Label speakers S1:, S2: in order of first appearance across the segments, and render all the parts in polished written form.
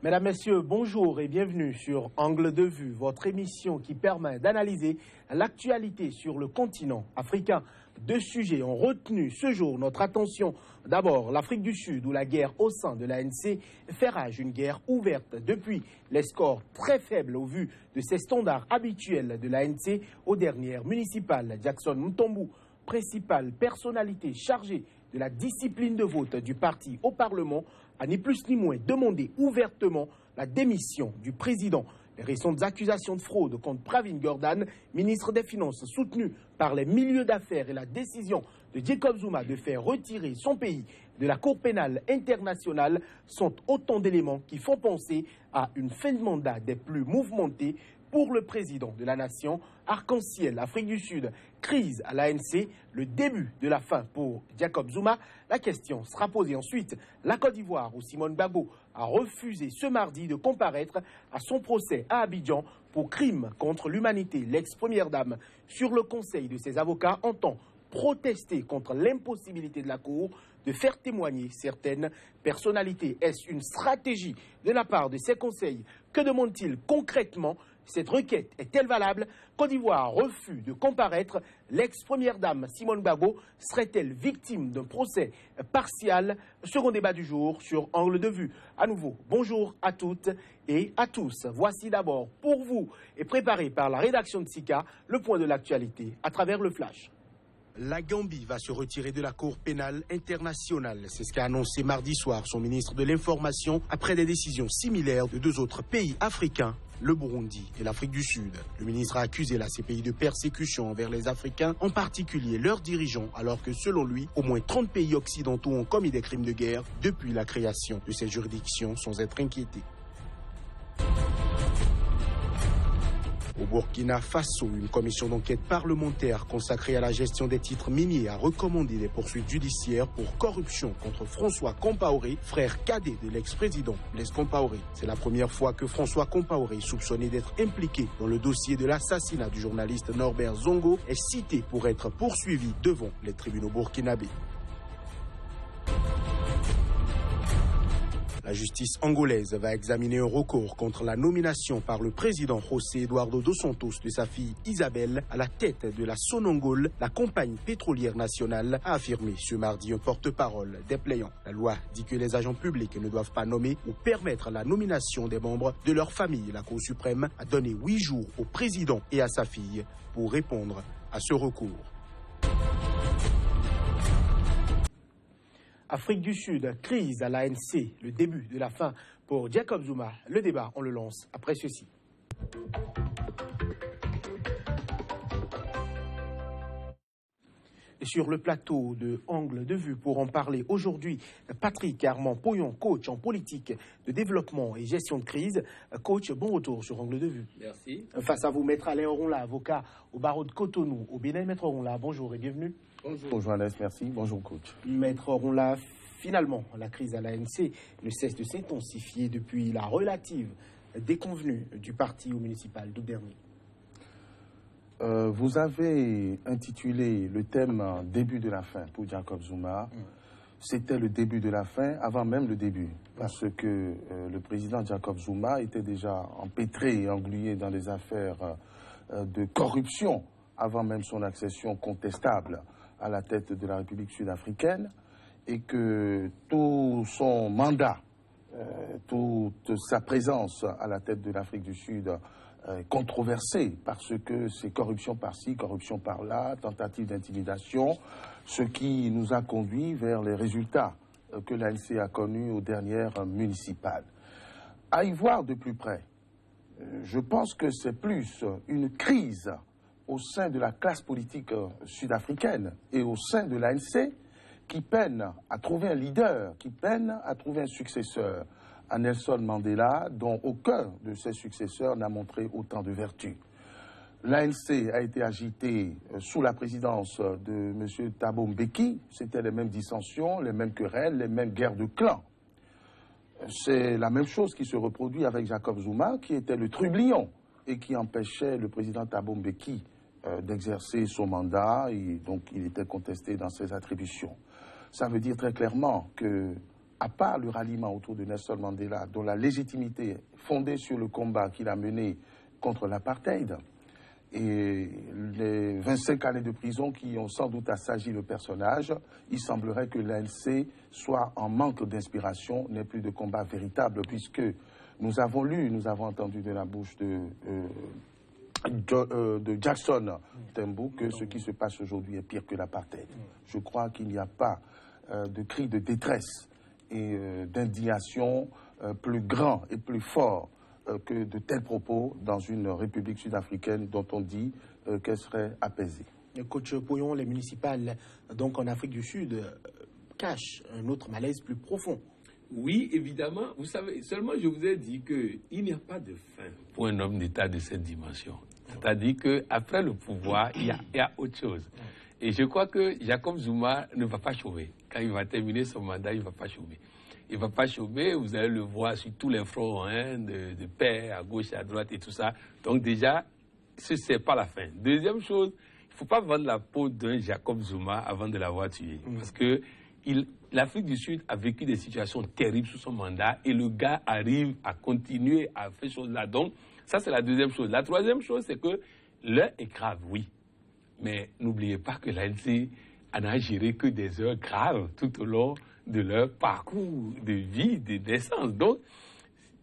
S1: Mesdames, Messieurs, bonjour et bienvenue sur Angle de Vue, votre émission qui permet d'analyser l'actualité sur le continent africain. Deux sujets ont retenu ce jour notre attention. D'abord, l'Afrique du Sud, où la guerre au sein de l'ANC fait rage, une guerre ouverte depuis les scores très faibles au vu de ses standards habituels de l'ANC aux dernières municipales. Jackson Mutombo, principale personnalité chargée de la discipline de vote du parti au Parlement, a ni plus ni moins demandé ouvertement la démission du président. Les récentes accusations de fraude contre Pravin Gordhan, ministre des Finances soutenu par les milieux d'affaires, et la décision de Jacob Zuma de faire retirer son pays de la Cour pénale internationale sont autant d'éléments qui font penser à une fin de mandat des plus mouvementées pour le président de la nation. Arc-en-ciel, Afrique du Sud, crise à l'ANC, le début de la fin pour Jacob Zuma. La question sera posée ensuite. La Côte d'Ivoire, où Simone Gbagbo a refusé ce mardi de comparaître à son procès à Abidjan pour crime contre l'humanité. L'ex-première dame, sur le conseil de ses avocats, entend protester contre l'impossibilité de la Cour de faire témoigner certaines personnalités. Est-ce une stratégie de la part de ces conseils? Que demande-t-il concrètement? Cette requête est-elle valable? Côte d'Ivoire, refus de comparaître. L'ex-première dame Simone Gbagbo serait-elle victime d'un procès partial? Second débat du jour sur Angle de Vue. À nouveau, bonjour à toutes et à tous. Voici d'abord pour vous et préparé par la rédaction de SICA le point de l'actualité à travers le flash. La Gambie va se retirer de la Cour pénale internationale. C'est ce qu'a annoncé mardi soir son ministre de l'Information après des décisions similaires de deux autres pays africains, le Burundi et l'Afrique du Sud. Le ministre a accusé la CPI de persécution envers les Africains, en particulier leurs dirigeants, alors que selon lui, au moins 30 pays occidentaux ont commis des crimes de guerre depuis la création de ces juridictions sans être inquiétés. Au Burkina Faso, une commission d'enquête parlementaire consacrée à la gestion des titres miniers a recommandé des poursuites judiciaires pour corruption contre François Compaoré, frère cadet de l'ex-président Blaise Compaoré. C'est la première fois que François Compaoré, soupçonné d'être impliqué dans le dossier de l'assassinat du journaliste Norbert Zongo, est cité pour être poursuivi devant les tribunaux burkinabés. La justice angolaise va examiner un recours contre la nomination par le président José Eduardo dos Santos de sa fille Isabelle à la tête de la Sonangol, la compagnie pétrolière nationale, a affirmé ce mardi un porte-parole déplaidant. La loi dit que les agents publics ne doivent pas nommer ou permettre la nomination des membres de leur famille. La Cour suprême a donné 8 jours au président et à sa fille pour répondre à ce recours. Afrique du Sud, crise à l'ANC, le début de la fin pour Jacob Zuma. Le débat, on le lance après ceci. Et sur le plateau de Angle de Vue pour en parler aujourd'hui, Patrick Armand Poyon, coach en politique de développement et gestion de crise. Coach, bon retour sur Angle de Vue.
S2: Merci.
S1: Face à vous, Maître Alain Oronla, avocat au barreau de Cotonou, au Bénin. Maître Oronla, bonjour et bienvenue.
S3: Bonjour. Bonjour Alès, merci. Bonjour coach.
S1: Maître Oronla, finalement, la crise à l'ANC ne cesse de s'intensifier depuis la relative déconvenue du parti au municipal d'août dernier.
S3: Vous avez intitulé le thème « Début de la fin » pour Jacob Zuma. C'était le début de la fin avant même le début, parce que le président Jacob Zuma était déjà empêtré et englué dans des affaires de corruption avant même son accession contestable à la tête de la République sud-africaine, et que tout son mandat, toute sa présence à la tête de l'Afrique du Sud controversée, parce que c'est corruption par-ci, corruption par-là, tentative d'intimidation, ce qui nous a conduit vers les résultats que l'ANC a connus aux dernières municipales. À y voir de plus près, je pense que c'est plus une crise au sein de la classe politique sud-africaine et au sein de l'ANC qui peine à trouver un leader, qui peine à trouver un successeur à Nelson Mandela, dont aucun de ses successeurs n'a montré autant de vertu. L'ANC a été agitée sous la présidence de M. Thabo Mbeki. C'était les mêmes dissensions, les mêmes querelles, les mêmes guerres de clans. C'est la même chose qui se reproduit avec Jacob Zuma, qui était le trublion et qui empêchait le président Thabo Mbeki d'exercer son mandat, et donc il était contesté dans ses attributions. Ça veut dire très clairement que à part le ralliement autour de Nelson Mandela, dont la légitimité est fondée sur le combat qu'il a mené contre l'apartheid, et les 25 années de prison qui ont sans doute assagi le personnage, il semblerait que l'ANC soit en manque d'inspiration, n'ait plus de combat véritable, puisque nous avons lu, nous avons entendu de la bouche de Jackson Tembo que ce qui se passe aujourd'hui est pire que l'apartheid. Je crois qu'il n'y a pas de cri de détresse et d'indignation plus grand et plus fort que de tels propos dans une république sud-africaine dont on dit qu'elle serait apaisée.
S1: Coach Poyon, les municipales donc en Afrique du Sud cachent un autre malaise plus profond.
S2: Oui, évidemment. Vous savez, seulement je vous ai dit qu'il n'y a pas de fin pour un homme d'État de cette dimension. C'est-à-dire qu'après le pouvoir, il y a autre chose. Et je crois que Jacob Zuma ne va pas chômer. Quand il va terminer son mandat, il ne va pas chômer. Il ne va pas chômer, vous allez le voir sur tous les fronts, hein, de paix, à gauche, à droite et tout ça. Donc déjà, ce n'est pas la fin. Deuxième chose, il ne faut pas vendre la peau d'un Jacob Zuma avant de l'avoir tué. Parce que l'Afrique du Sud a vécu des situations terribles sous son mandat et le gars arrive à continuer à faire choses là. Donc, ça, c'est la deuxième chose. La troisième chose, c'est que l'heure est grave, oui. Mais n'oubliez pas que l'ANC n'a géré que des heures graves tout au long de leur parcours de vie, de naissance. Donc,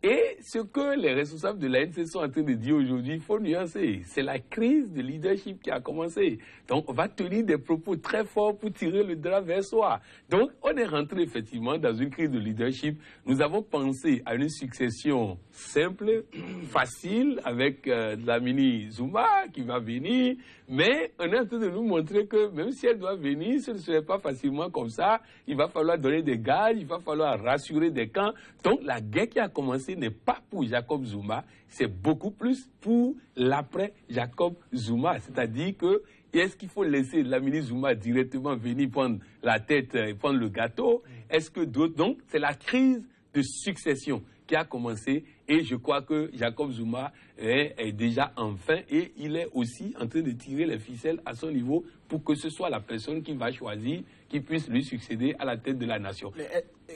S2: et ce que les responsables de l'ANC sont en train de dire aujourd'hui, il faut nuancer. C'est la crise de leadership qui a commencé. Donc, on va tenir des propos très forts pour tirer le drap vers soi. Donc, on est rentré effectivement dans une crise de leadership. Nous avons pensé à une succession simple, facile, avec Dlamini Zuma qui va venir. Mais on est en train de nous montrer que même si elle doit venir, ce ne serait pas facilement comme ça. Il va falloir donner des gages, il va falloir rassurer des camps. Donc, la guerre qui a commencé n'est pas pour Jacob Zuma, c'est beaucoup plus pour l'après Jacob Zuma. C'est-à-dire que est-ce qu'il faut laisser Dlamini Zuma directement venir prendre la tête et prendre le gâteau? Est-ce que d'autres... Donc, c'est la crise de succession qui a commencé et je crois que Jacob Zuma est déjà en fin et il est aussi en train de tirer les ficelles à son niveau pour que ce soit la personne qui va choisir, qui puisse lui succéder à la tête de la nation.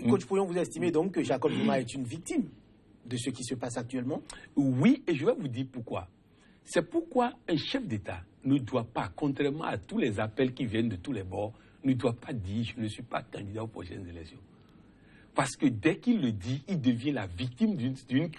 S1: Coach Pouyon, vous estimez donc que Jacob Zuma est une victime de ce qui se passe actuellement?
S2: Oui, et je vais vous dire pourquoi. C'est pourquoi un chef d'État ne doit pas, contrairement à tous les appels qui viennent de tous les bords, ne doit pas dire « je ne suis pas candidat aux prochaines élections ». Parce que dès qu'il le dit, il devient la victime d'une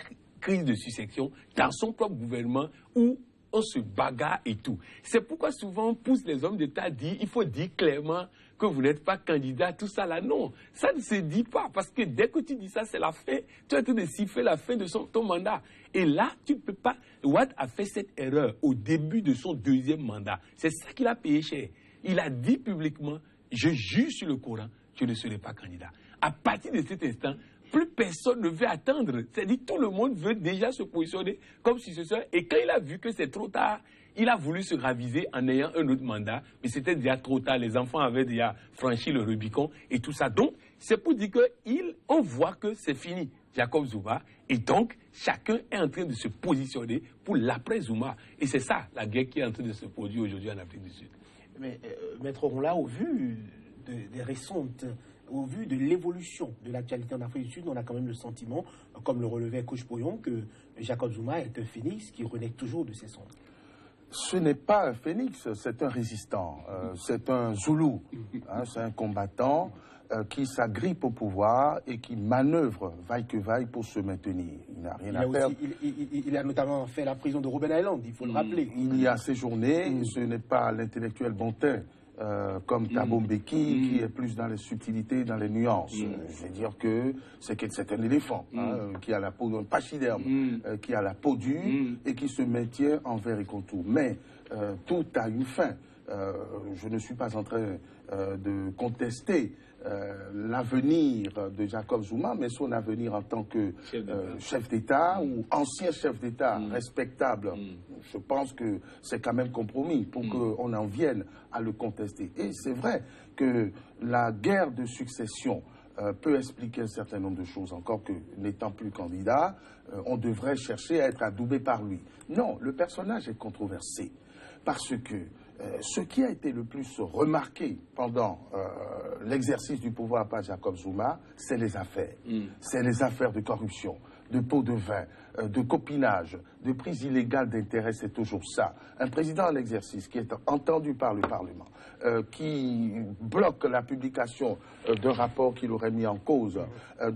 S2: crise de succession dans son propre gouvernement où on se bagarre et tout. C'est pourquoi souvent on pousse les hommes d'État à dire, il faut dire clairement que vous n'êtes pas candidat, tout ça là. Non, ça ne se dit pas parce que dès que tu dis ça, c'est la fin. Tu es en train de siffler la fin de ton mandat. Et là, tu ne peux pas... Wade a fait cette erreur au début de son deuxième mandat. C'est ça qu'il a payé cher. Il a dit publiquement, je jure sur le Coran, je ne serai pas candidat. À partir de cet instant, plus personne ne veut attendre. C'est-à-dire tout le monde veut déjà se positionner comme successeur. Et quand il a vu que c'est trop tard, il a voulu se raviser en ayant un autre mandat. Mais c'était déjà trop tard. Les enfants avaient déjà franchi le Rubicon et tout ça. Donc, c'est pour dire qu'on voit que c'est fini, Jacob Zuma. Et donc, chacun est en train de se positionner pour l'après-Zuma. Et c'est ça, la guerre qui est en train de se produire aujourd'hui en Afrique du Sud.
S1: Mais, Maître Ronla, au vu des récentes... Au vu de l'évolution de l'actualité en Afrique du Sud, on a quand même le sentiment, comme le relevait Coach Pouyon, que Jacob Zuma est un phénix qui renaît toujours de ses cendres.
S3: Ce n'est pas un phénix, c'est un résistant, c'est un Zoulou, hein, c'est un combattant qui s'agrippe au pouvoir et qui manœuvre vaille que vaille pour se maintenir. Il n'a rien à perdre.
S1: Il a notamment fait la prison de Robben Island, il faut le rappeler.
S3: Il y a séjourné, ce n'est pas l'intellectuel Bontin. Comme Thabo Mbeki, qui est plus dans les subtilités, dans les nuances. Je veux dire que c'est un éléphant qui a la peau d'un pachyderme, qui a la peau dure et qui se maintient envers et contour. Mais tout a une fin. Je ne suis pas en train de contester l'avenir de Jacob Zuma, mais son avenir en tant que chef d'État ou ancien chef d'État respectable. Je pense que c'est quand même compromis pour qu'on en vienne à le contester. Et c'est vrai que la guerre de succession peut expliquer un certain nombre de choses, encore que n'étant plus candidat, on devrait chercher à être adoubé par lui. Non, le personnage est controversé parce que Ce qui a été le plus remarqué pendant l'exercice du pouvoir par Jacob Zuma, c'est les affaires. C'est les affaires de corruption, de pots de vin, de copinage, de prise illégale d'intérêt, c'est toujours ça. Un président en exercice qui est entendu par le Parlement, qui bloque la publication de rapports qu'il aurait mis en cause,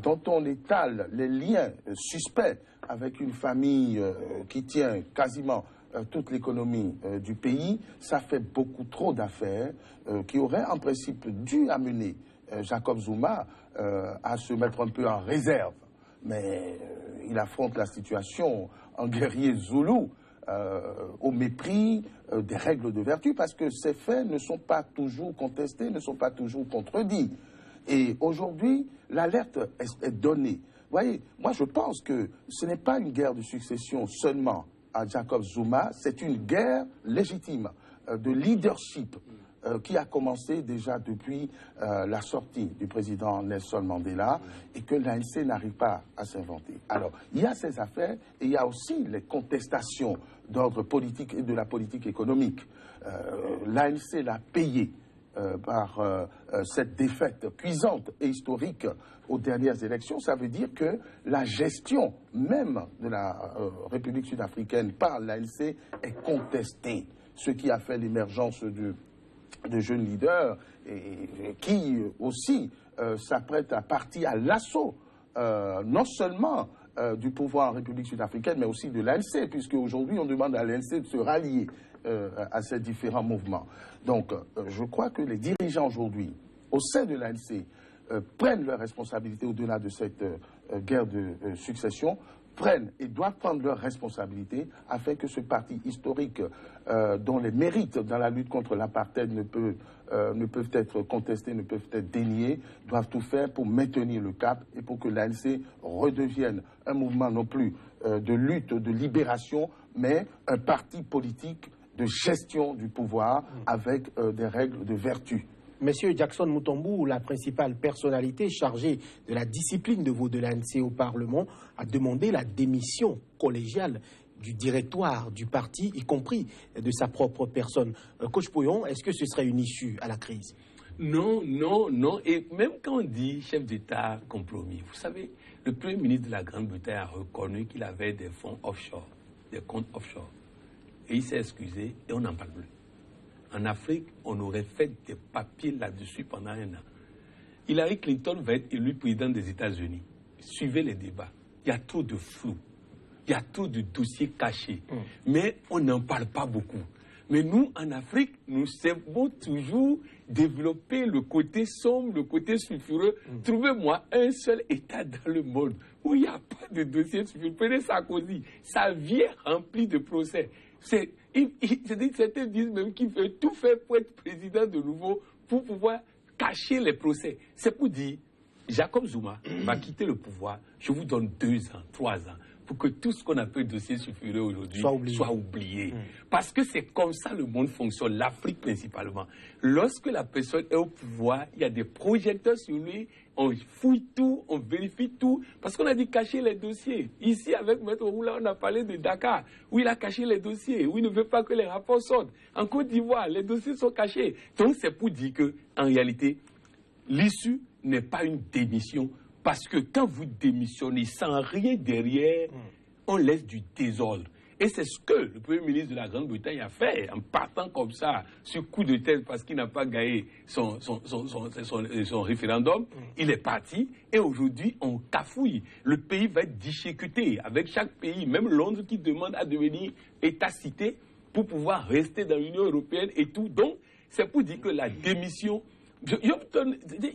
S3: dont on étale les liens suspects avec une famille qui tient quasiment toute l'économie du pays, ça fait beaucoup trop d'affaires qui auraient en principe dû amener Jacob Zuma à se mettre un peu en réserve. Mais il affronte la situation en guerrier zoulou au mépris des règles de vertu parce que ces faits ne sont pas toujours contestés, ne sont pas toujours contredits. Et aujourd'hui, l'alerte est donnée. Vous voyez, moi je pense que ce n'est pas une guerre de succession seulement à Jacob Zuma, c'est une guerre légitime de leadership qui a commencé déjà depuis la sortie du président Nelson Mandela et que l'ANC n'arrive pas à s'inventer. Alors, il y a ces affaires et il y a aussi les contestations d'ordre politique et de la politique économique. L'ANC l'a payé par cette défaite cuisante et historique aux dernières élections. Ça veut dire que la gestion même de la République sud-africaine par l'ANC est contestée, ce qui a fait l'émergence de jeunes leaders et qui aussi s'apprêtent à partir à l'assaut non seulement du pouvoir en République sud-africaine, mais aussi de l'ANC, puisque aujourd'hui on demande à l'ANC de se rallier à ces différents mouvements. Donc, je crois que les dirigeants aujourd'hui, au sein de l'ANC, prennent leurs responsabilités au-delà de cette guerre de succession, prennent et doivent prendre leurs responsabilités afin que ce parti historique dont les mérites dans la lutte contre l'apartheid ne peuvent être contestés, ne peuvent être déniés, doivent tout faire pour maintenir le cap et pour que l'ANC redevienne un mouvement non plus de lutte, de libération, mais un parti politique de gestion du pouvoir avec des règles de vertu.
S1: Monsieur Jackson Mutombo, la principale personnalité chargée de la discipline de vote de l'ANC au Parlement, a demandé la démission collégiale du directoire du parti, y compris de sa propre personne. Coach Pouyon, est-ce que ce serait une issue à la crise?
S2: Non, non, non. Et même quand on dit chef d'État compromis, vous savez, le Premier ministre de la Grande-Bretagne a reconnu qu'il avait des fonds offshore, des comptes offshore. Et il s'est excusé et on n'en parle plus. En Afrique, on aurait fait des papiers là-dessus pendant un an. Hillary Clinton va être élue présidente des États-Unis. Suivez les débats. Il y a trop de flou. Il y a trop de dossiers cachés. Mais on n'en parle pas beaucoup. Mais nous, en Afrique, nous savons toujours développer le côté sombre, le côté sulfureux. Trouvez-moi un seul État dans le monde où il n'y a pas de dossier sulfureux. Prenez Sarkozy. Sa vie est remplie de procès. Certains disent même qu'il veut tout faire pour être président de nouveau, pour pouvoir cacher les procès. C'est pour dire, Jacob Zuma va quitter le pouvoir, je vous donne 2 ans, 3 ans, pour que tout ce qu'on appelle dossier sulfureux aujourd'hui soit oublié. Parce que c'est comme ça le monde fonctionne, l'Afrique principalement. Lorsque la personne est au pouvoir, il y a des projecteurs sur lui, on fouille tout, on vérifie tout, parce qu'on a dit cacher les dossiers. Ici, avec Maître Oula, on a parlé de Dakar, où il a caché les dossiers, où il ne veut pas que les rapports sortent. En Côte d'Ivoire, les dossiers sont cachés. Donc c'est pour dire que, en réalité, l'issue n'est pas une démission. Parce que quand vous démissionnez sans rien derrière, on laisse du désordre. Et c'est ce que le Premier ministre de la Grande-Bretagne a fait en partant comme ça, sur coup de tête, parce qu'il n'a pas gagné son référendum. Il est parti et aujourd'hui, on cafouille. Le pays va être déchiqueté avec chaque pays, même Londres qui demande à devenir État-cité pour pouvoir rester dans l'Union européenne et tout. Donc, c'est pour dire que la démission... Il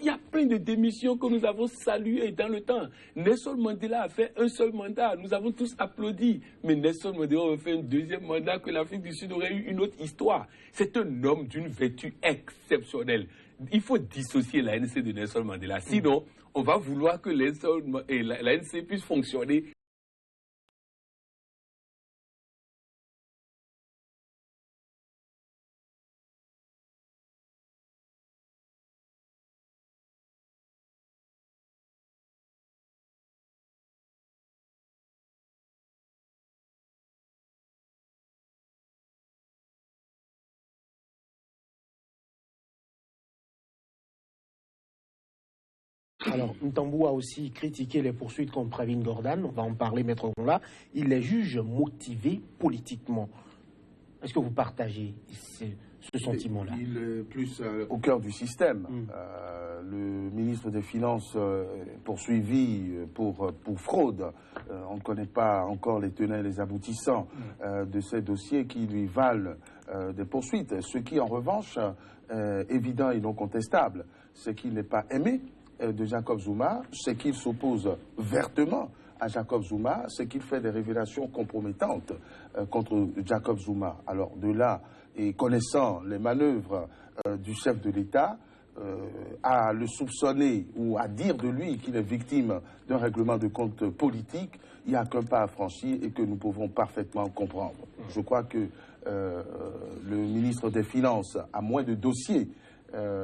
S2: y a plein de démissions que nous avons saluées dans le temps. Nelson Mandela a fait un seul mandat. Nous avons tous applaudi. Mais Nelson Mandela a fait un 2e mandat que l'Afrique du Sud aurait eu une autre histoire. C'est un homme d'une vertu exceptionnelle. Il faut dissocier l'ANC de Nelson Mandela. Sinon, on va vouloir que l'ANC puisse fonctionner
S1: Alors, Ntambou a aussi critiqué les poursuites contre Pravin Gordhan. On va en parler, Maître Ronla. Il les juge motivés politiquement. Est-ce que vous partagez ce sentiment-là?
S3: Il est plus au cœur du système. Le ministre des Finances poursuivi pour fraude. On ne connaît pas encore les tenants et les aboutissants de ces dossiers qui lui valent des poursuites. Ce qui, en revanche, est évident et non contestable, c'est qu'il n'est pas aimé de Jacob Zuma, c'est qu'il s'oppose vertement à Jacob Zuma, c'est qu'il fait des révélations compromettantes contre Jacob Zuma. Alors de là, et connaissant les manœuvres du chef de l'État, à le soupçonner ou à dire de lui qu'il est victime d'un règlement de compte politique, il n'y a qu'un pas à franchir et que nous pouvons parfaitement comprendre. Je crois que le ministre des Finances a moins de dossiers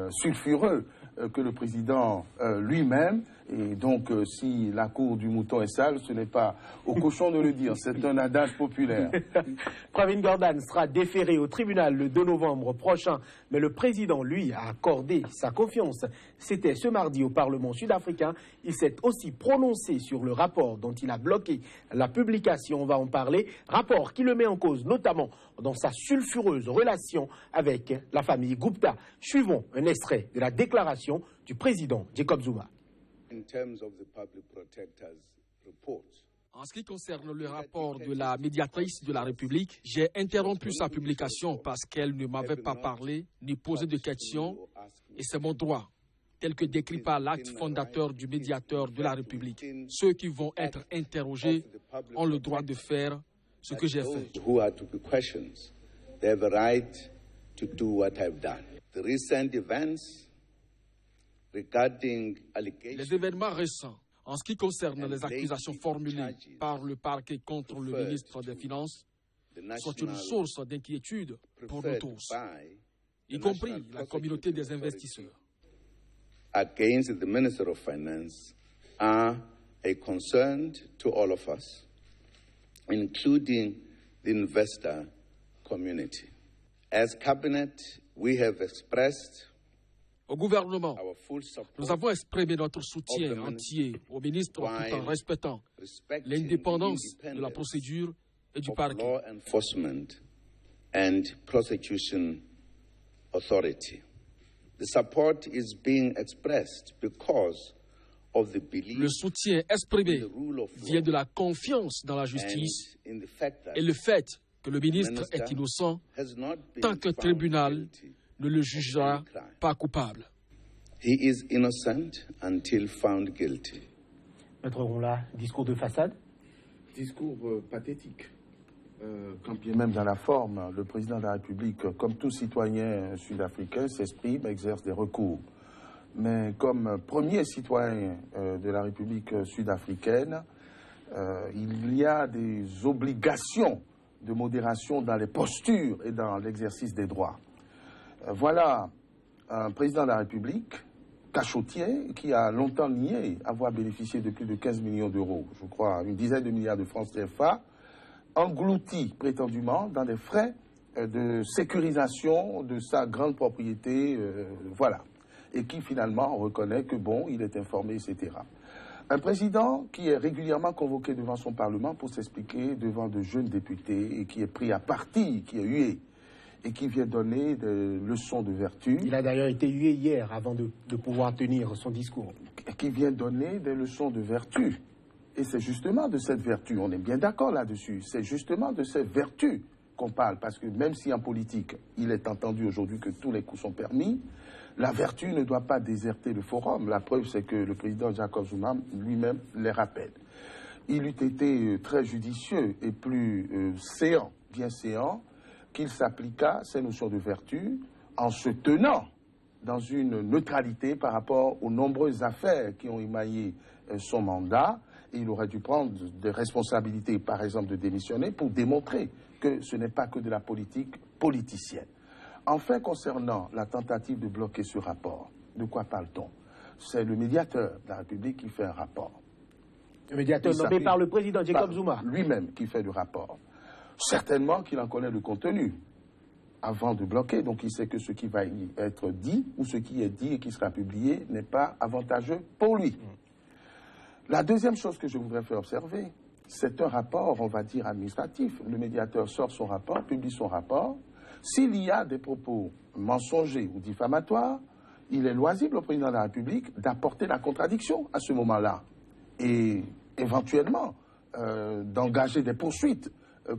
S3: sulfureux que le président lui-même. Et donc, si la cour du mouton est sale, ce n'est pas au cochon de le dire, c'est un adage populaire.
S1: Pravin Gordhan sera déféré au tribunal le 2 novembre prochain, mais le président, lui, a accordé sa confiance. C'était ce mardi au Parlement sud-africain. Il s'est aussi prononcé sur le rapport dont il a bloqué la publication. On va en parler. Rapport qui le met en cause, notamment dans sa sulfureuse relation avec la famille Gupta. Suivons un extrait de la déclaration du président Jacob Zuma.
S4: En ce qui concerne le rapport de la médiatrice de la République, j'ai interrompu sa publication parce qu'elle ne m'avait pas parlé ni posé de questions, et c'est mon droit, tel que décrit par l'acte fondateur du médiateur de la République. Ceux qui vont être interrogés ont le droit de faire ce que j'ai fait. Les événements récents, en ce qui concerne les accusations formulées par le parquet contre le ministre des Finances, sont une source d'inquiétude pour nous tous, y compris la communauté des investisseurs.
S5: Against the Minister of Finance are a concern to all of us, including the investor community. As Cabinet, we have expressed
S4: au gouvernement, nous avons exprimé notre soutien entier au ministre tout en respectant l'indépendance de la procédure et du parquet. Le soutien exprimé vient de la confiance dans la justice et le fait que le ministre est innocent tant qu'un tribunal ne le jugera pas coupable.
S5: He is innocent until found guilty.
S1: Maître Ronla, discours de façade?
S3: Discours pathétique. Quand bien même dans la forme, le président de la République, comme tout citoyen sud-africain, s'exprime, exerce des recours. Mais comme premier citoyen de la République sud-africaine, il y a des obligations de modération dans les postures et dans l'exercice des droits. Voilà un président de la République, cachotier, qui a longtemps nié avoir bénéficié de plus de 15 millions d'euros, je crois une dizaine de milliards de francs CFA, englouti prétendument dans des frais de sécurisation de sa grande propriété, voilà, et qui finalement reconnaît que bon, il est informé, etc. Un président qui est régulièrement convoqué devant son Parlement pour s'expliquer devant de jeunes députés et qui est pris à partie, qui est hué, et qui vient donner des leçons de vertu.
S1: Il a d'ailleurs été hué hier avant de pouvoir tenir son discours.
S3: Qui vient donner des leçons de vertu. Et c'est justement de cette vertu, on est bien d'accord là-dessus, c'est justement de cette vertu qu'on parle. Parce que même si en politique, il est entendu aujourd'hui que tous les coups sont permis, la vertu ne doit pas déserter le forum. La preuve, c'est que le président Jacob Zuma lui-même les rappelle. Il eût été très judicieux et plus séant, bien séant, qu'il s'appliqua ces notions de vertu en se tenant dans une neutralité par rapport aux nombreuses affaires qui ont émaillé son mandat. Et il aurait dû prendre des responsabilités, par exemple de démissionner, pour démontrer que ce n'est pas que de la politique politicienne. Enfin, concernant la tentative de bloquer ce rapport, de quoi parle-t-on? C'est le médiateur de la République qui fait un rapport.
S1: Le médiateur nommé par le président Jacob Zuma.
S3: Lui-même qui fait le rapport. Certainement qu'il en connaît le contenu. avant de bloquer. Donc il sait que ce qui va y être dit ou ce qui est dit et qui sera publié n'est pas avantageux pour lui. La deuxième chose que je voudrais faire observer, c'est un rapport, on va dire, administratif. Le médiateur sort son rapport, publie son rapport. S'il y a des propos mensongers ou diffamatoires, il est loisible au président de la République d'apporter la contradiction à ce moment-là et éventuellement d'engager des poursuites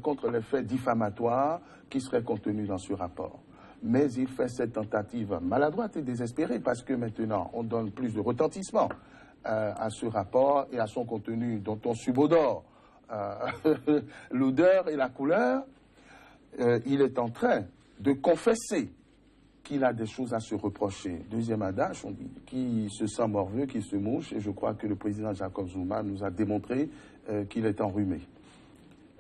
S3: contre les faits diffamatoires qui seraient contenus dans ce rapport. Mais il fait cette tentative maladroite et désespérée parce que maintenant on donne plus de retentissement à ce rapport et à son contenu dont on subodore l'odeur et la couleur. Il est en train de confesser qu'il a des choses à se reprocher. Deuxième adage, on dit, qui se sent morveux, qui se mouche, et je crois que le président Jacob Zuma nous a démontré qu'il est enrhumé.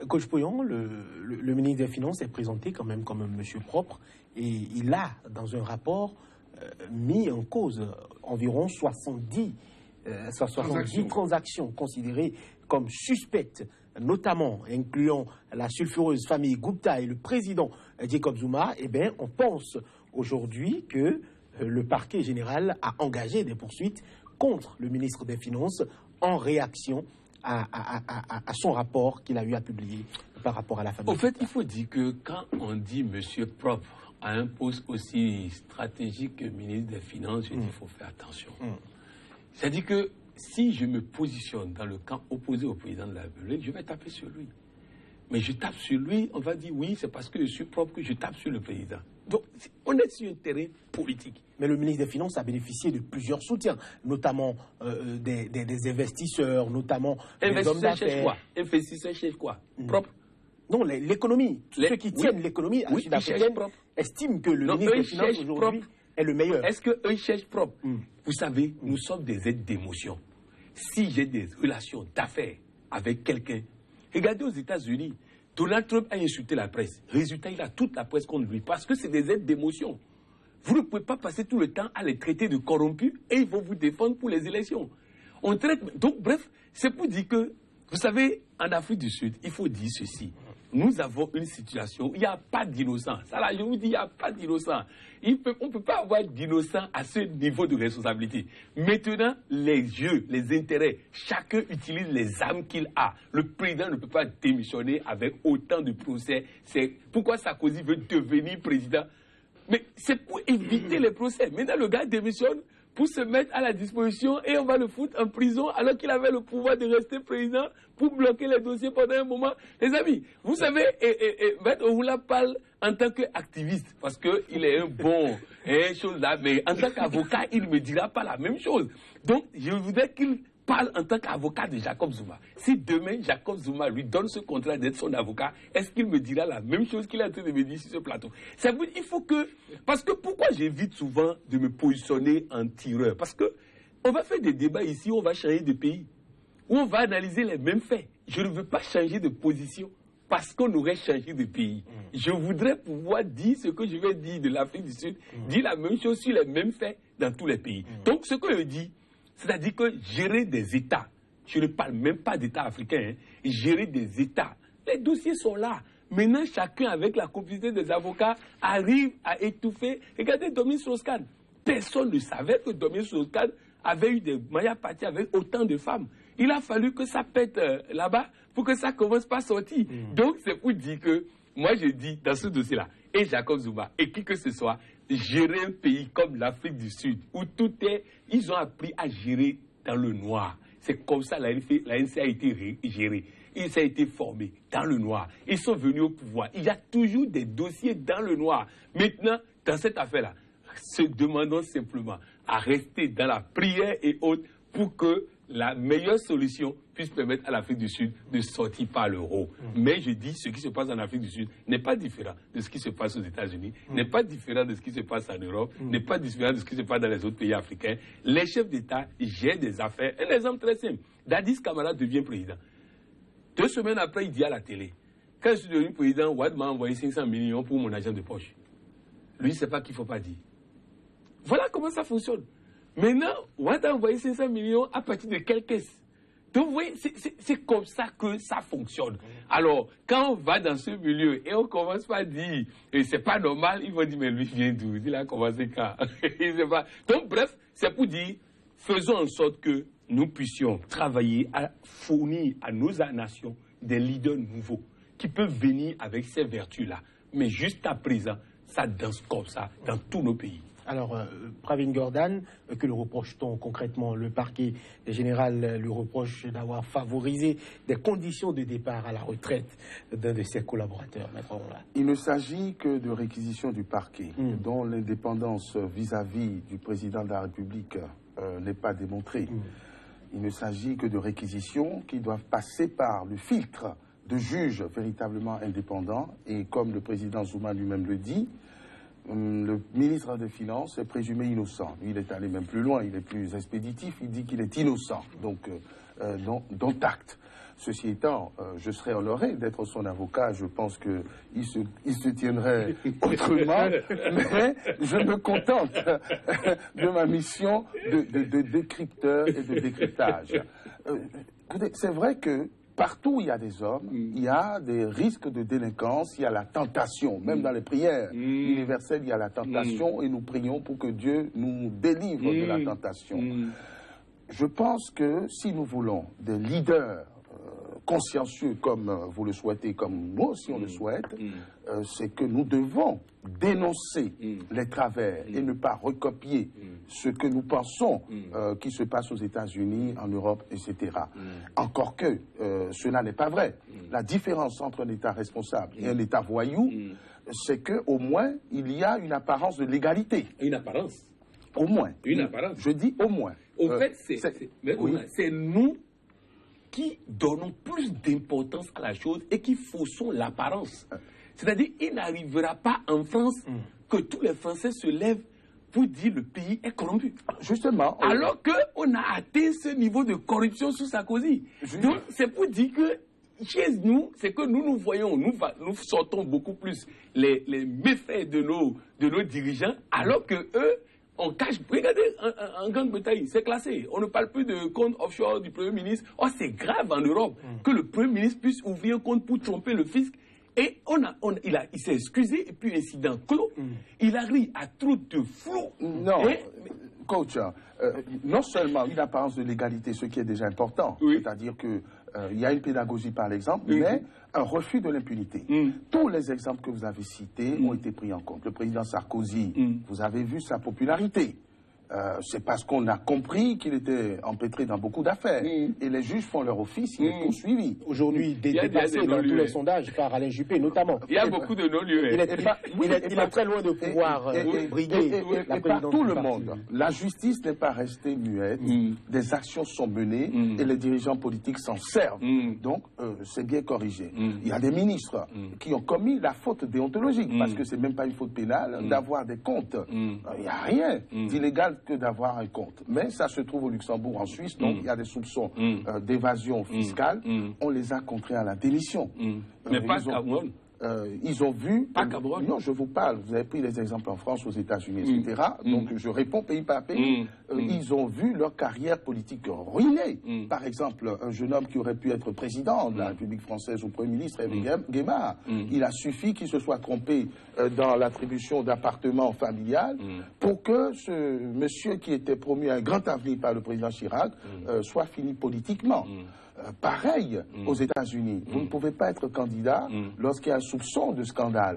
S1: Coach Pouyon, le ministre des Finances est présenté quand même comme un monsieur propre, et il a, dans un rapport, mis en cause environ 70 transactions considérées comme suspectes, notamment incluant la sulfureuse famille Gupta et le président Jacob Zuma. Eh bien, on pense aujourd'hui que le parquet général a engagé des poursuites contre le ministre des Finances en réaction à son rapport qu'il a eu à publier par rapport à la famille.
S2: Au fait, il faut dire que quand on dit monsieur propre à un poste aussi stratégique que ministre des Finances, je dis qu'il faut faire attention. C'est-à-dire que si je me positionne dans le camp opposé au président de la République, je vais taper sur lui. Mais je tape sur lui, on va dire oui, c'est parce que je suis propre que je tape sur le président. Donc, on est sur un terrain politique.
S1: Mais le ministre des Finances a bénéficié de plusieurs soutiens, notamment des investisseurs, notamment des hommes d'affaires.
S2: Investisseurs chef quoi? Propre?
S1: Non, l'économie. Ceux qui tiennent l'économie sud-africaine estiment que le ministre des Finances aujourd'hui est le meilleur.
S2: Est-ce qu'eux cherchent propre? Vous savez, nous sommes des êtres d'émotion. Si j'ai des relations d'affaires avec quelqu'un, regardez aux États-Unis, Donald Trump a insulté la presse. Résultat, il a toute la presse contre lui parce que c'est des êtres d'émotion. Vous ne pouvez pas passer tout le temps à les traiter de corrompus et ils vont vous défendre pour les élections. On traite... Donc, bref, c'est pour dire que, vous savez, en Afrique du Sud, il faut dire ceci. Nous avons une situation où il n'y a pas d'innocent. Ça là, je vous dis, il n'y a pas d'innocent. On ne peut pas avoir d'innocent à ce niveau de responsabilité. Maintenant, les jeux, les intérêts, chacun utilise les armes qu'il a. Le président ne peut pas démissionner avec autant de procès. C'est pourquoi Sarkozy veut devenir président. Mais c'est pour éviter les procès. Maintenant, le gars démissionne pour se mettre à la disposition et on va le foutre en prison alors qu'il avait le pouvoir de rester président pour bloquer les dossiers pendant un moment. Les amis, vous savez, Maître Ouroula parle en tant qu'activiste parce qu'il est un bon chose là, mais en tant qu'avocat, il ne me dira pas la même chose. Donc, je voudrais qu'il parle en tant qu'avocat de Jacob Zuma. Si demain, Jacob Zuma lui donne ce contrat d'être son avocat, est-ce qu'il me dira la même chose qu'il est en train de me dire sur ce plateau? Ça veut dire qu'il faut que... Parce que pourquoi j'évite souvent de me positionner en tireur? Parce que on va faire des débats ici, on va changer de pays, où on va analyser les mêmes faits. Je ne veux pas changer de position parce qu'on aurait changé de pays. Je voudrais pouvoir dire ce que je vais dire de l'Afrique du Sud, dire la même chose sur les mêmes faits dans tous les pays. Donc ce que je dis, c'est-à-dire que gérer des États, je ne parle même pas d'États africains, gérer des États, les dossiers sont là. Maintenant, chacun, avec la complicité des avocats, arrive à étouffer. Regardez Dominique Strauss-Kahn. Personne ne savait que Dominique Strauss-Kahn avait eu des Maya parties avec autant de femmes. Il a fallu que ça pète là-bas pour que ça commence pas à sortir. Donc, c'est pour dire que, moi, je dis, dans ce dossier-là, et Jacob Zuma, et qui que ce soit, gérer un pays comme l'Afrique du Sud, où tout est... Ils ont appris à gérer dans le noir. C'est comme ça la NC a été gérée. Il a été formé dans le noir. Ils sont venus au pouvoir. Il y a toujours des dossiers dans le noir. Maintenant, dans cette affaire-là, se demandons simplement à rester dans la prière et autres pour que la meilleure solution puisse permettre à l'Afrique du Sud de sortir par l'euro. Mais je dis, ce qui se passe en Afrique du Sud n'est pas différent de ce qui se passe aux États-Unis, n'est pas différent de ce qui se passe en Europe, n'est pas différent de ce qui se passe dans les autres pays africains. Les chefs d'État gèrent des affaires. Un exemple très simple. Dadis Camara devient président. 2 semaines après, il dit à la télé, quand je suis devenu président, Wade m'a envoyé 500 millions pour mon agent de poche. Lui, c'est pas qu'il ne faut pas dire. Voilà comment ça fonctionne. Maintenant, Wade a envoyé 500 millions à partir de quelle caisse? Donc, vous voyez, c'est comme ça que ça fonctionne. Alors, quand on va dans ce milieu et on commence par dire, c'est pas normal, ils vont dire, mais lui vient d'où? Il a commencé quand? Il sait pas. Donc, bref, c'est pour dire, faisons en sorte que nous puissions travailler à fournir à nos nations des leaders nouveaux qui peuvent venir avec ces vertus-là. Mais jusqu'à présent, ça danse comme ça dans tous nos pays.
S1: Alors, Pravin Gordhan, que le reproche-t-on concrètement? Le parquet général lui reproche d'avoir favorisé des conditions de départ à la retraite d'un de ses collaborateurs.
S3: Il ne s'agit que de réquisition du parquet, dont l'indépendance vis-à-vis du président de la République n'est pas démontrée. Il ne s'agit que de réquisitions qui doivent passer par le filtre de juges véritablement indépendants. Et comme le président Zuma lui-même le dit, le ministre des Finances est présumé innocent. Lui, il est allé même plus loin, il est plus expéditif, il dit qu'il est innocent. Donc, dont acte. Ceci étant, je serais honoré d'être son avocat. Je pense qu'il se tiendrait autrement, mais je me contente de ma mission de décrypteur et de décryptage. C'est vrai que partout où il y a des hommes, il y a des risques de délinquance, il y a la tentation. Même dans les prières universelles, il y a la tentation et nous prions pour que Dieu nous délivre de la tentation. Je pense que si nous voulons des leaders consciencieux comme vous le souhaitez, comme nous aussi on le souhaite, c'est que nous devons dénoncer les travers et ne pas recopier ce que nous pensons qui se passe aux États-Unis, en Europe, etc. Encore que cela n'est pas vrai. La différence entre un État responsable et un État voyou, c'est qu'au moins il y a une apparence de légalité.
S2: Une apparence.
S3: Au moins.
S2: Une apparence.
S3: Je dis au moins.
S2: Au fait, c'est nous qui donnons plus d'importance à la chose et qui faussons l'apparence. C'est-à-dire, il n'arrivera pas en France que tous les Français se lèvent pour dire le pays est corrompu.
S3: Justement.
S2: Alors qu'on a atteint ce niveau de corruption sous Sarkozy. Donc, c'est pour dire que chez nous, c'est que nous voyons, nous sortons beaucoup plus les méfaits de nos dirigeants, alors que eux, on cache. Regardez, en Grande-Bretagne, c'est classé. On ne parle plus de compte offshore du Premier ministre. Oh, c'est grave en Europe que le Premier ministre puisse ouvrir un compte pour tromper le fisc. Et il s'est excusé, et puis incident clos. Il arrive à trop de flou.
S3: Non, coach, non seulement une apparence de légalité, ce qui est déjà important, c'est-à-dire qu'il y a une pédagogie par l'exemple, mais un refus de l'impunité. Tous les exemples que vous avez cités ont été pris en compte. Le président Sarkozy, vous avez vu sa popularité. C'est parce qu'on a compris qu'il était empêtré dans beaucoup d'affaires. Et les juges font leur office, il est poursuivi.
S1: Aujourd'hui, dépassé dans tous les sondages par Alain Juppé, notamment.
S2: Il y a beaucoup de non-lieux.
S1: Il est très loin de pouvoir briguer la
S3: par tout le monde. La justice n'est pas restée muette. Des actions sont menées et les dirigeants politiques s'en servent. Donc, c'est bien corrigé. Il y a des ministres qui ont commis la faute déontologique, parce que c'est même pas une faute pénale d'avoir des comptes. Il n'y a rien d'illégal que d'avoir un compte. Mais ça se trouve au Luxembourg, en Suisse, donc il y a des soupçons d'évasion fiscale. On les a contraints à la démission.
S2: Mais pas Cameroun.
S3: Ils ont vu...
S2: Pas Cameroun.
S3: Non, je vous parle. Vous avez pris les exemples en France, aux États-Unis, etc. Donc je réponds pays par pays. Ils ont vu leur carrière politique ruinée. Par exemple, un jeune homme qui aurait pu être président de la République française ou Premier ministre, Hervé Guémard, il a suffi qu'il se soit trompé dans l'attribution d'appartements familiales pour que ce monsieur qui était promu à un grand avenir par le président Chirac soit fini politiquement. Pareil aux États-Unis. Vous ne pouvez pas être candidat lorsqu'il y a un soupçon de scandale.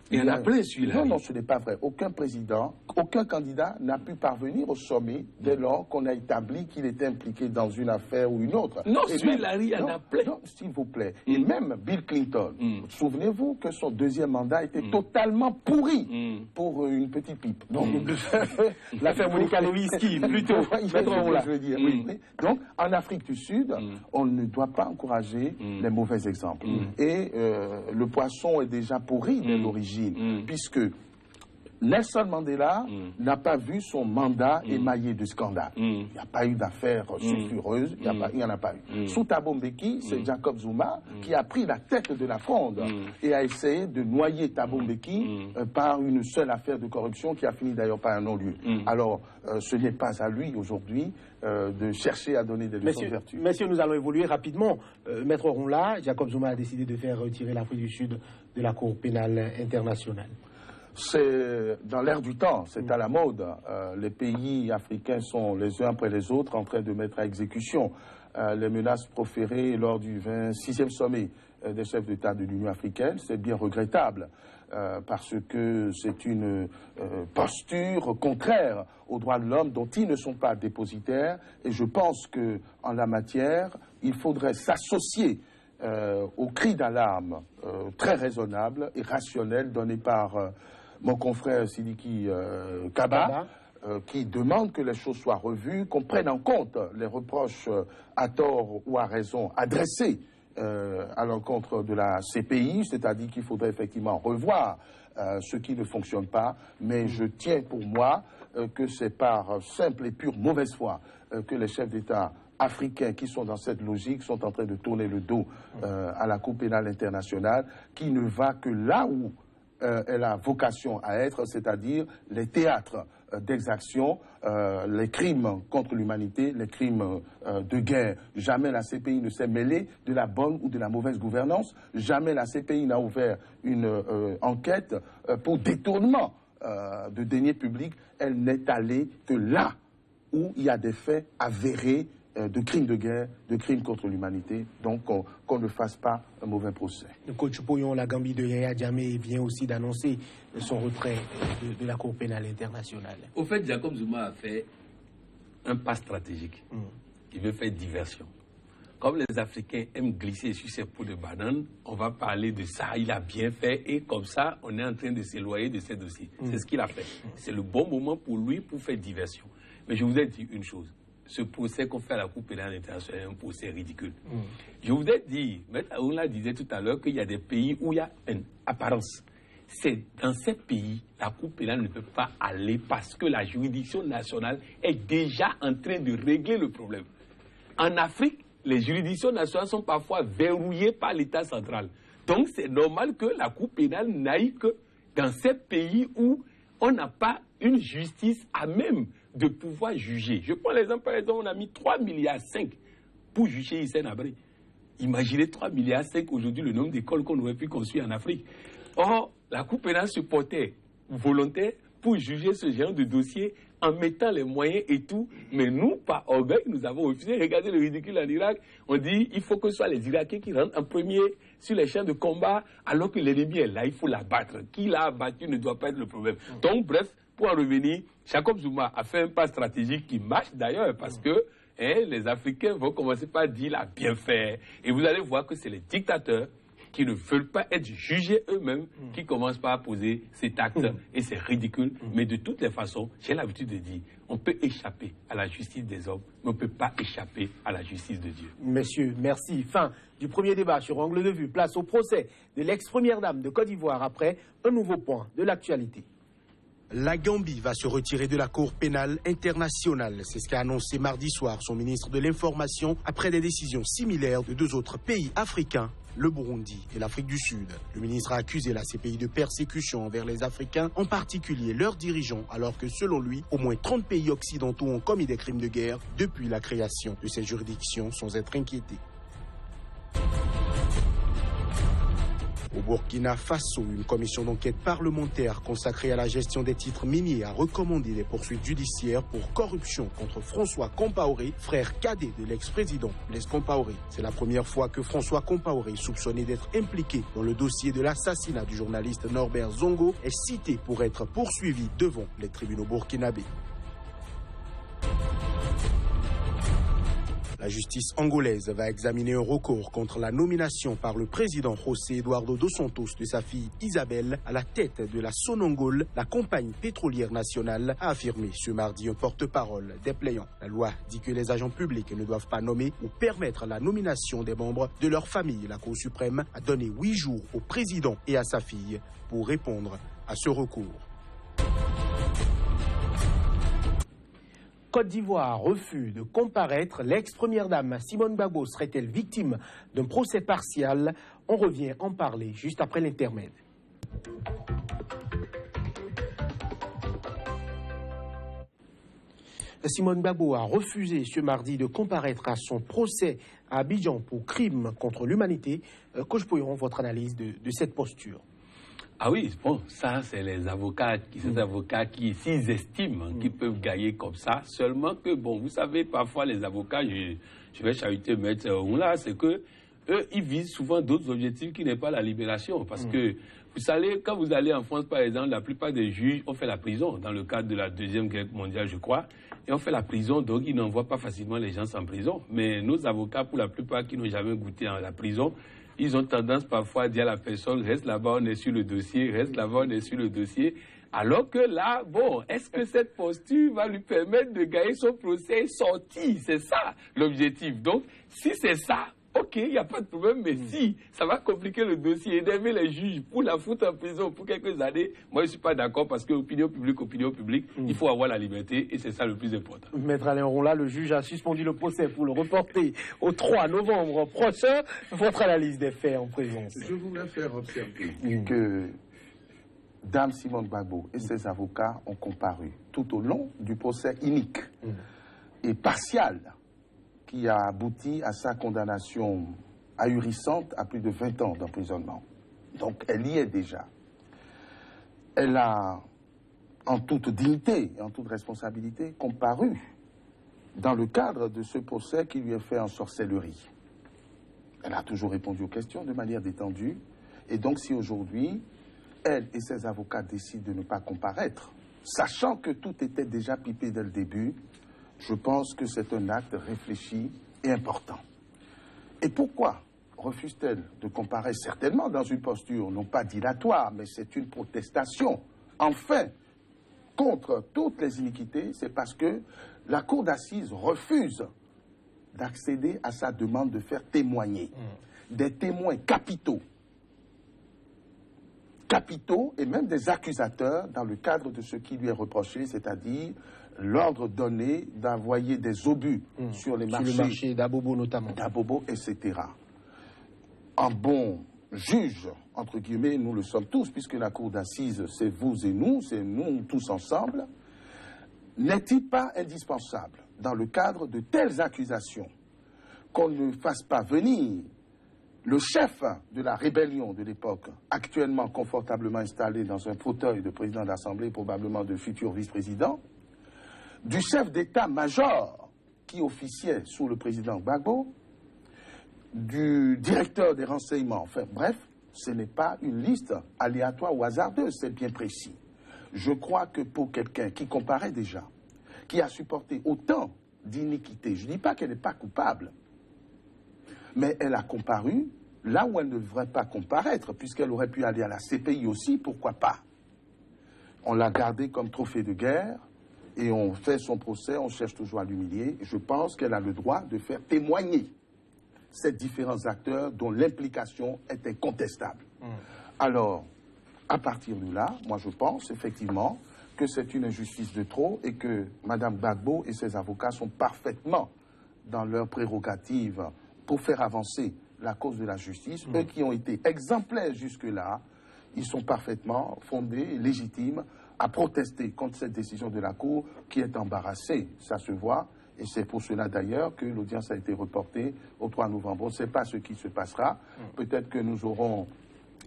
S2: Il y en a plein celui-là.
S3: Non, ce n'est pas vrai. Aucun président, aucun candidat n'a pu parvenir au sommet dès lors qu'on a établi qu'il était impliqué dans une affaire ou une autre.
S2: Non, celui-là, il y en a plein.
S3: Non, s'il vous plaît. Et même Bill Clinton, souvenez-vous que son deuxième mandat était totalement pourri pour une petite pipe. Donc,
S1: l'affaire Monica Lewinsky, plutôt.
S3: Je veux dire. Donc, en Afrique du Sud, on ne doit pas encourager les mauvais exemples. Et le poisson est déjà pourri dès l'origine. Puisque Nelson Mandela n'a pas vu son mandat émaillé de scandales. Il n'y a pas eu d'affaires sulfureuses, il n'y en a pas eu. Sous Thabo Mbeki, c'est Jacob Zuma qui a pris la tête de la fronde et a essayé de noyer Thabo Mbeki par une seule affaire de corruption qui a fini d'ailleurs par un non-lieu. Alors, ce n'est pas à lui aujourd'hui de chercher à donner des leçons de vertu.
S1: Messieurs, nous allons évoluer rapidement. Maître Ronla, Jacob Zuma a décidé de faire retirer l'Afrique du Sud de la Cour pénale internationale.
S3: C'est dans l'air du temps, c'est à la mode. Les pays africains sont les uns après les autres en train de mettre à exécution les menaces proférées lors du 26e sommet des chefs d'État de l'Union africaine. C'est bien regrettable parce que c'est une posture contraire aux droits de l'homme dont ils ne sont pas dépositaires. Et je pense qu'en la matière, il faudrait s'associer au cri d'alarme très raisonnable et rationnel donné par mon confrère Sidiki Kaba, qui demande que les choses soient revues, qu'on prenne en compte les reproches à tort ou à raison adressés à l'encontre de la CPI, c'est-à-dire qu'il faudrait effectivement revoir ce qui ne fonctionne pas, mais je tiens pour moi que c'est par simple et pure mauvaise foi que les chefs d'État africains qui sont dans cette logique sont en train de tourner le dos à la Cour pénale internationale, qui ne va que là où elle a vocation à être, c'est-à-dire les théâtres d'exaction, les crimes contre l'humanité, les crimes de guerre. Jamais la CPI ne s'est mêlée de la bonne ou de la mauvaise gouvernance. Jamais la CPI n'a ouvert une enquête pour détournement de deniers publics. Elle n'est allée que là où il y a des faits avérés de crimes de guerre, de crimes contre l'humanité, donc qu'on ne fasse pas un mauvais procès.
S1: Le coach Pouyon, la Gambie de Yaya Jammeh vient aussi d'annoncer son retrait de la Cour pénale internationale.
S2: Au fait, Jacob Zuma a fait un pas stratégique. Il veut faire diversion. Comme les Africains aiment glisser sur ses peaux de banane, on va parler de ça, il a bien fait, et comme ça, on est en train de s'éloigner de ces dossiers. C'est ce qu'il a fait. C'est le bon moment pour lui pour faire diversion. Mais je vous ai dit une chose. Ce procès qu'on fait à la Cour pénale internationale est un procès ridicule. Je vous ai dit, Maître Aoula disait tout à l'heure qu'il y a des pays où il y a une apparence. C'est dans ces pays, la Cour pénale ne peut pas aller parce que la juridiction nationale est déjà en train de régler le problème. En Afrique, les juridictions nationales sont parfois verrouillées par l'État central. Donc c'est normal que la Cour pénale n'aille que dans ces pays où on n'a pas une justice à même de pouvoir juger. Je prends l'exemple, par exemple, on a mis 3,5 milliards pour juger Hissène Habré. Imaginez 3,5 milliards aujourd'hui, le nombre d'écoles qu'on aurait pu construire en Afrique. Or, la Cour pénale se portait volontaire pour juger ce genre de dossier en mettant les moyens et tout. Mais nous, par orgueil, nous avons refusé. Regardez le ridicule en Irak. On dit il faut que ce soit les Irakiens qui rentrent en premier sur les champs de combat, alors que l'ennemi est là, il faut l'abattre. Qui l'a abattu ne doit pas être le problème. Donc, bref, pour en revenir, Jacob Zuma a fait un pas stratégique qui marche d'ailleurs parce que les Africains vont commencer par dire il a bien fait. Et vous allez voir que c'est les dictateurs qui ne veulent pas être jugés eux-mêmes qui commencent par poser cet acte. Et c'est ridicule. Mais de toutes les façons, j'ai l'habitude de dire, on peut échapper à la justice des hommes, mais on ne peut pas échapper à la justice de Dieu.
S1: Messieurs, merci. Fin du premier débat sur Angle de Vue. Place au procès de l'ex-première dame de Côte d'Ivoire après un nouveau point de l'actualité.
S6: La Gambie va se retirer de la Cour pénale internationale. C'est ce qu'a annoncé mardi soir son ministre de l'Information après des décisions similaires de deux autres pays africains, le Burundi et l'Afrique du Sud. Le ministre a accusé la CPI de persécution envers les Africains, en particulier leurs dirigeants, alors que selon lui, au moins 30 pays occidentaux ont commis des crimes de guerre depuis la création de ces juridictions sans être inquiétés. Au Burkina Faso, une commission d'enquête parlementaire consacrée à la gestion des titres miniers a recommandé des poursuites judiciaires pour corruption contre François Compaoré, frère cadet de l'ex-président Blaise Compaoré. C'est la première fois que François Compaoré, soupçonné d'être impliqué dans le dossier de l'assassinat du journaliste Norbert Zongo, est cité pour être poursuivi devant les tribunaux burkinabés. La justice angolaise va examiner un recours contre la nomination par le président José Eduardo dos Santos de sa fille Isabelle à la tête de la Sonangol, la compagnie pétrolière nationale, a affirmé ce mardi un porte-parole déplaidant. La loi dit que les agents publics ne doivent pas nommer ou permettre la nomination des membres de leur famille. La Cour suprême a donné 8 jours au président et à sa fille pour répondre à ce recours.
S1: Côte d'Ivoire, refus de comparaître. L'ex-première dame Simone Gbagbo serait-elle victime d'un procès partial? On revient en parler juste après l'intermède. Simone Gbagbo a refusé ce mardi de comparaître à son procès à Abidjan pour crime contre l'humanité. Coach Poyron, votre analyse de cette posture?
S2: Ah oui, bon, ça c'est les avocats, ces avocats qui, s'ils estiment qu'ils peuvent gagner comme ça, seulement que, bon, vous savez, parfois les avocats, je vais chahuter Maître Oula, c'est que eux, ils visent souvent d'autres objectifs qui n'est pas la libération, parce que, vous savez, quand vous allez en France, par exemple, la plupart des juges ont fait la prison, dans le cadre de la Deuxième Guerre mondiale, je crois, et ont fait la prison, donc ils n'envoient pas facilement les gens en prison. Mais nos avocats, pour la plupart qui n'ont jamais goûté à la prison, ils ont tendance parfois à dire à la personne, reste là-bas, on est sur le dossier, reste là-bas, on est sur le dossier. Alors que là, bon, est-ce que cette posture va lui permettre de gagner son procès sorti? C'est ça l'objectif. Donc, si c'est ça, ok, il n'y a pas de problème, mais si ça va compliquer le dossier, énerver les juges pour la foutre en prison pour quelques années, moi je ne suis pas d'accord parce que opinion publique, il faut avoir la liberté et c'est ça le plus important.
S1: Maître Alain Ronla, le juge a suspendu le procès pour le reporter au 3 novembre prochain. Votre analyse des faits en présence?
S3: Je voulais faire observer que Dame Simone Gbagbo et ses avocats ont comparu tout au long du procès inique et partial qui a abouti à sa condamnation ahurissante à plus de 20 ans d'emprisonnement. Donc elle y est déjà. Elle a, en toute dignité et en toute responsabilité, comparu dans le cadre de ce procès qui lui est fait en sorcellerie. Elle a toujours répondu aux questions de manière détendue. Et donc si aujourd'hui, elle et ses avocats décident de ne pas comparaître, sachant que tout était déjà pipé dès le début, je pense que c'est un acte réfléchi et important. Et pourquoi refuse-t-elle de comparer? Certainement dans une posture non pas dilatoire, mais c'est une protestation, enfin, contre toutes les iniquités. C'est parce que la cour d'assises refuse d'accéder à sa demande de faire témoigner des témoins capitaux et même des accusateurs dans le cadre de ce qui lui est reproché, c'est-à-dire l'ordre donné d'envoyer des obus sur le marché
S1: d'Abobo notamment.
S3: D'Abobo, etc. Un bon juge, entre guillemets, nous le sommes tous, puisque la cour d'assises, c'est vous et nous, c'est nous tous ensemble, n'est-il pas indispensable, dans le cadre de telles accusations, qu'on ne fasse pas venir le chef de la rébellion de l'époque, actuellement confortablement installé dans un fauteuil de président d'Assemblée, probablement de futur vice-président, du chef d'état-major qui officiait sous le président Gbagbo, du directeur des renseignements, enfin bref, ce n'est pas une liste aléatoire ou hasardeuse, c'est bien précis. Je crois que pour quelqu'un qui comparait déjà, qui a supporté autant d'iniquité, je ne dis pas qu'elle n'est pas coupable, mais elle a comparu là où elle ne devrait pas comparaître, puisqu'elle aurait pu aller à la CPI aussi, pourquoi pas. On l'a gardée comme trophée de guerre, et on fait son procès, on cherche toujours à l'humilier. Je pense qu'elle a le droit de faire témoigner ces différents acteurs dont l'implication est incontestable. Alors, à partir de là, moi je pense effectivement que c'est une injustice de trop et que Mme Gbagbo et ses avocats sont parfaitement dans leurs prérogatives pour faire avancer la cause de la justice. Eux qui ont été exemplaires jusque-là, ils sont parfaitement fondés et légitimes à protester contre cette décision de la Cour qui est embarrassée, ça se voit, et c'est pour cela d'ailleurs que l'audience a été reportée au 3 novembre. On ne sait pas ce qui se passera. Peut-être que nous aurons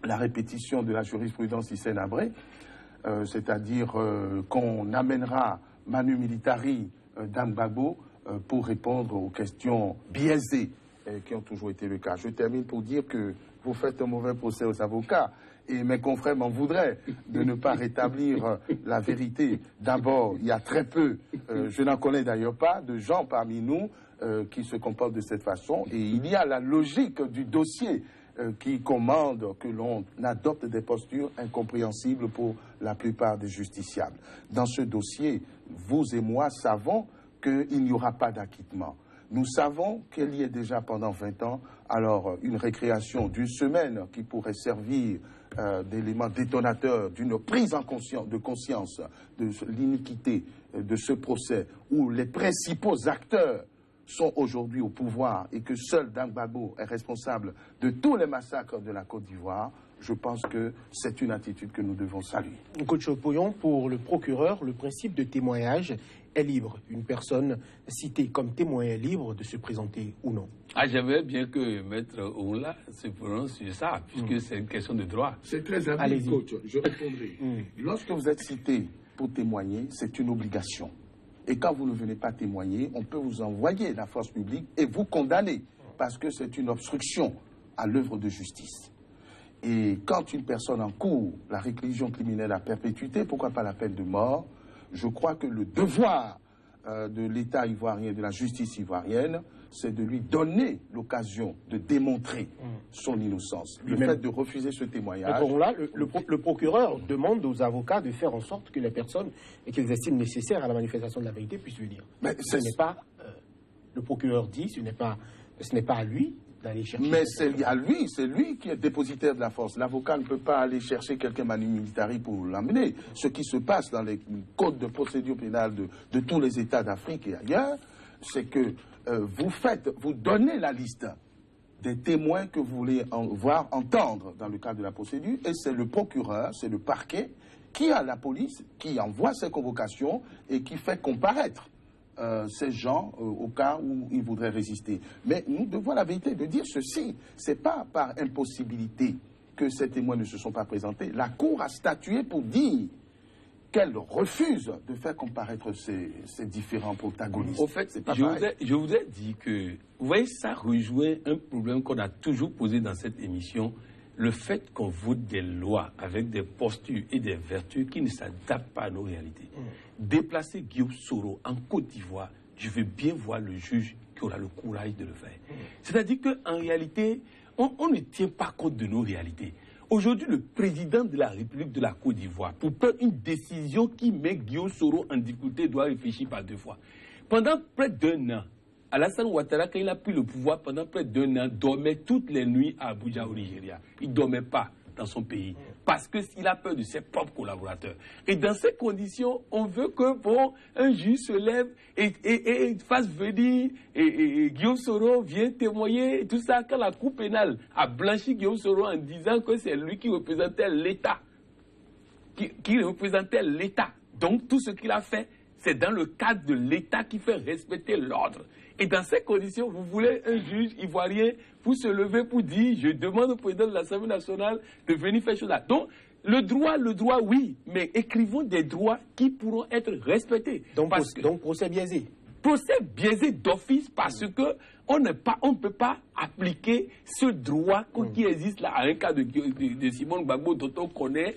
S3: la répétition de la jurisprudence Hissène-Habré, c'est-à-dire qu'on amènera Manu Militari d'Anne Gbagbo pour répondre aux questions biaisées qui ont toujours été le cas. Je termine pour dire que vous faites un mauvais procès aux avocats et mes confrères m'en voudraient de ne pas rétablir la vérité. D'abord, il y a très peu, je n'en connais d'ailleurs pas, de gens parmi nous qui se comportent de cette façon. Et il y a la logique du dossier qui commande que l'on adopte des postures incompréhensibles pour la plupart des justiciables. Dans ce dossier, vous et moi savons qu'il n'y aura pas d'acquittement. Nous savons qu'il y a déjà pendant 20 ans, alors une récréation d'une semaine qui pourrait servir d'élément détonateur d'une prise en conscience de l'iniquité de ce procès où les principaux acteurs sont aujourd'hui au pouvoir et que seul Dang Gbagbo est responsable de tous les massacres de la Côte d'Ivoire, je pense que c'est une attitude que nous devons saluer.
S1: Coach Opoyon, pour le procureur, le principe de témoignage est libre. Une personne citée comme témoin est libre de se présenter ou non.
S2: Ah, j'aimerais bien que Maître Oula se prononce sur ça, puisque c'est une question de droit.
S7: C'est très habile, coach. Je répondrai.
S3: Lorsque vous êtes cité pour témoigner, c'est une obligation. Et quand vous ne venez pas témoigner, on peut vous envoyer la force publique et vous condamner, parce que c'est une obstruction à l'œuvre de justice. Et quand une personne encourt la réclusion criminelle à perpétuité, pourquoi pas la peine de mort, je crois que le devoir de l'État ivoirien, de la justice ivoirienne, c'est de lui donner l'occasion de démontrer son innocence. Le fait de refuser ce témoignage...
S1: Donc là, le procureur demande aux avocats de faire en sorte que les personnes qu'ils estiment nécessaires à la manifestation de la vérité puissent venir. Mais ce n'est pas... le procureur dit, ce n'est pas à lui d'aller chercher...
S3: Mais c'est à lui, c'est lui qui est dépositaire de la force. L'avocat ne peut pas aller chercher quelqu'un manu militari pour l'emmener. Ce qui se passe dans les codes de procédure pénale de tous les États d'Afrique et ailleurs, c'est que vous donnez la liste des témoins que vous voulez voir entendre dans le cadre de la procédure, et c'est le procureur, c'est le parquet qui a la police, qui envoie ces convocations et qui fait comparaître ces gens au cas où ils voudraient résister. Mais nous devons la vérité de dire ceci, c'est pas par impossibilité que ces témoins ne se sont pas présentés. La Cour a statué pour dire qu'elle refuse de faire comparaître ces différents protagonistes.
S2: Au fait, je vous ai dit que, vous voyez, ça rejoint un problème qu'on a toujours posé dans cette émission, le fait qu'on vote des lois avec des postures et des vertus qui ne s'adaptent pas à nos réalités. Déplacer Guillaume Soro en Côte d'Ivoire, je veux bien voir le juge qui aura le courage de le faire. C'est-à-dire qu'en réalité, on ne tient pas compte de nos réalités. Aujourd'hui, le président de la République de la Côte d'Ivoire, pour prendre une décision qui met Guillaume Soro en difficulté, doit réfléchir par 2 fois. Pendant près d'1 an, Alassane Ouattara, quand il a pris le pouvoir, pendant près d'1 an, dormait toutes les nuits à Abuja, au Nigeria. Il ne dormait pas dans son pays, parce qu'il a peur de ses propres collaborateurs. Et dans ces conditions, on veut que un juge se lève et fasse venir et Guillaume Soro vienne témoigner, et tout ça, quand la Cour pénale a blanchi Guillaume Soro en disant que c'est lui qui représentait l'État. Qui représentait l'État. Donc tout ce qu'il a fait, c'est dans le cadre de l'État qui fait respecter l'ordre. Et dans ces conditions, vous voulez un juge ivoirien pour se lever pour dire « je demande au président de l'Assemblée nationale de venir faire chose là ». Donc, le droit, oui, mais écrivons des droits qui pourront être respectés.
S1: Donc procès biaisé.
S2: Procès biaisé d'office parce que on ne peut pas appliquer ce droit qui existe là à un cas de Simone Gbagbo dont on connaît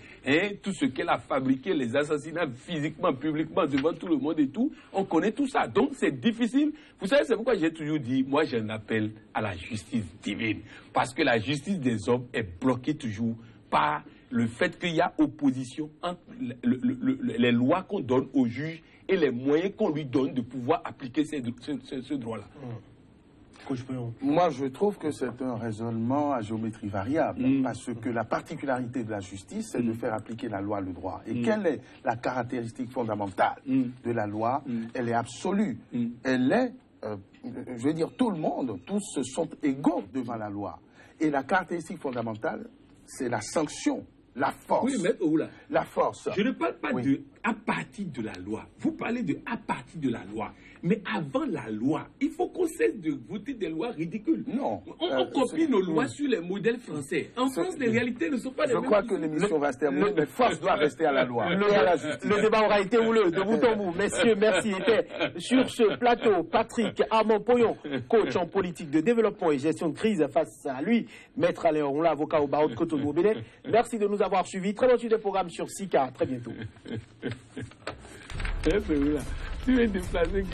S2: tout ce qu'elle a fabriqué, les assassinats physiquement, publiquement, devant tout le monde et tout. On connaît tout ça. Donc c'est difficile. Vous savez, c'est pourquoi j'ai toujours dit, moi j'ai un appel à la justice divine. Parce que la justice des hommes est bloquée toujours par le fait qu'il y a opposition entre les lois qu'on donne aux juges et les moyens qu'on lui donne de pouvoir appliquer ce droit-là.
S3: Moi, je trouve que c'est un raisonnement à géométrie variable, parce que la particularité de la justice, c'est de faire appliquer la loi, le droit. Et quelle est la caractéristique fondamentale de la loi? Elle est absolue. Elle est, je veux dire, tout le monde, tous sont égaux devant la loi. Et la caractéristique fondamentale, c'est la sanction. La force.
S2: Oui, mais Oula,
S3: la force.
S2: Je ne parle pas de à partir de la loi. Vous parlez de à partir de la loi. Mais avant la loi, il faut qu'on cesse de voter des lois ridicules.
S3: Non.
S2: On copie nos lois sur les modèles français. En France, les réalités ne sont pas les mêmes.
S3: Je crois que l'émission va se terminer, mais force doit rester à la loi.
S1: Le débat aura été houleux, de bout en bout. Messieurs, merci. Était sur ce plateau Patrick Armand-Poyon, coach en politique de développement et gestion de crise. Face à lui, Maître Alain Onla, avocat au barreau de Cotonou au Bénin. Merci de nous avoir suivis. Très bon suite de programme sur SICA. Très bientôt.
S2: Tu es déplacé.